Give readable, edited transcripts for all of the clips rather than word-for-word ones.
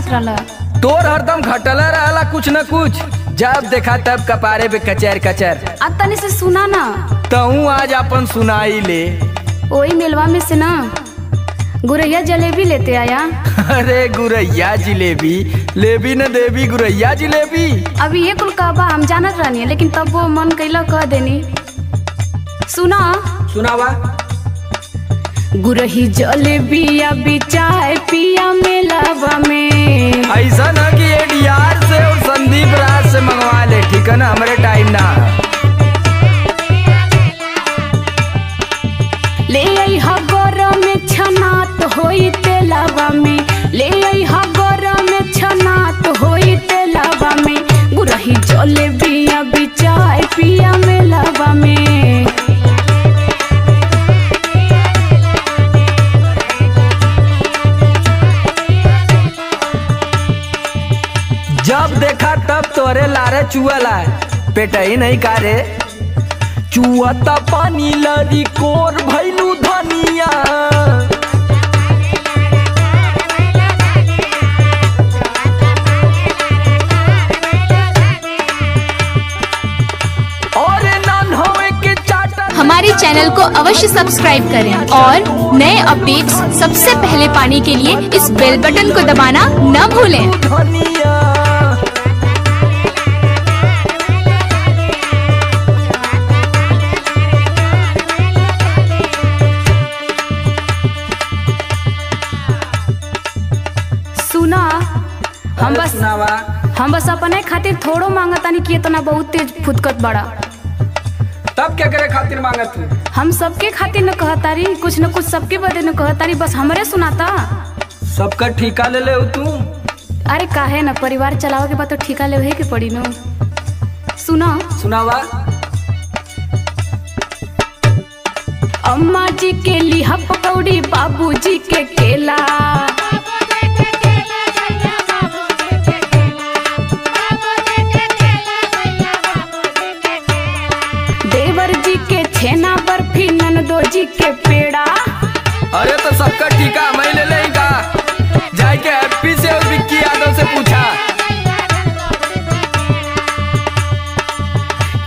चाहत रहला। तोर हरदम घटला रहला कुछ न कुछ, जब देखा तब कपारे पे कचर कचर। अब तनी से सुना ना। तहू आज अपन सुनाई ले। वही मेलवा में से ना गुरैया जलेबी लेते आया। अरे गुरैया जिलेबी लेबी न देवी, गुरैया जिलेबी। अभी ये कुल कहबा हम जानत रहनी, लेकिन तब वो मन कैला कह देनी। सुना सुनावा। गुरही जलेबिया बिचाए पिया मेलावा में। ऐसा न कि एडीआर से और संदीप राज से मंगवा ले, ठीक है ना, हमारे टाइम ना। ले आई हगोर में छनात होई तेलावा में, ले आई हगोर में छनात होई तेलावा में। गुरही जलेबिया बिचाए पिया मेलावा में। जब देखा तब तोरे लारे चुअला, पेट ही नहीं कारे। चुअता पानी लरी कोर भैलू धनिया। और नन होए के चाटा। हमारे चैनल को अवश्य सब्सक्राइब करें और नए अपडेट्स सबसे पहले पाने के लिए इस बेल बटन को दबाना न भूलें। धनिया सुना, सुनावा। हम बस अपने खातिर थोड़ो मांगतानी कि इतना बहुत तेज फुदकत बड़ा। तब क्या करे खातिर मांगत तू? हम सबके खातिर न कहतारी, कुछ न कुछ सबके बदे न कहतारी, बस हमरे सुनाता। सबका ठिका ले ले तू। अरे काहे न, परिवार चलाओ के बाद तो ठिका लेवे के पड़ी न। सुना सुनावा। अम्मा जी के लिहा पकौड़ी, बाबू जी के केला। देवर जी के छेना बर्फी, ननदो जी के पेड़ा। अरे तो सबका टीका मैं ले लेगा, जाके हैप्पी से और विक्की यादव से पूछा।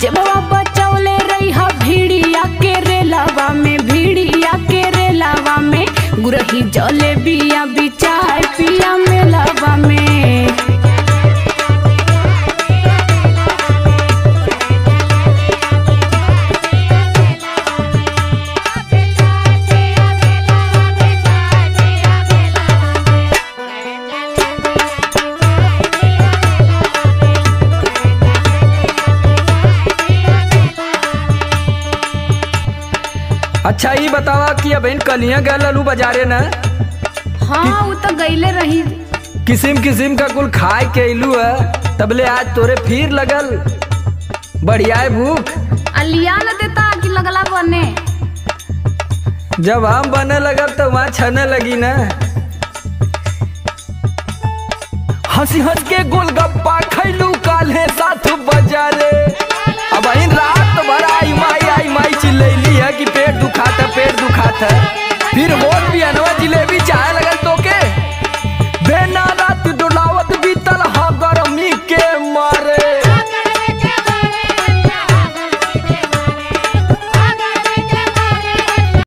जब बचौले रही हा भीड़िया के रेलावा में, भीड़िया के रेलावा में। गुरही जलेबिया बिचाए पिया मेलावा में। अच्छा ये बतावा कि अब इन कलियां गए ललू बाजारे न? हाँ वो तो गईले रही। किसिम किसिम का कुल खाए के इलू है, तबले आज तोरे फिर लगल बढ़िया है भूख। अलिया न देता कि लगला बने। जब हम बने लगब तो वहाँ छने लगी न। हंसी हंस के गोलगप्पा खैलू काल्हे 7 बजारे। अब इन रात भर आई माई चिल्लैली है कि पेट दुखाता, पेट दुखाता। फिर होल भी अनवा जिलेबी चाहे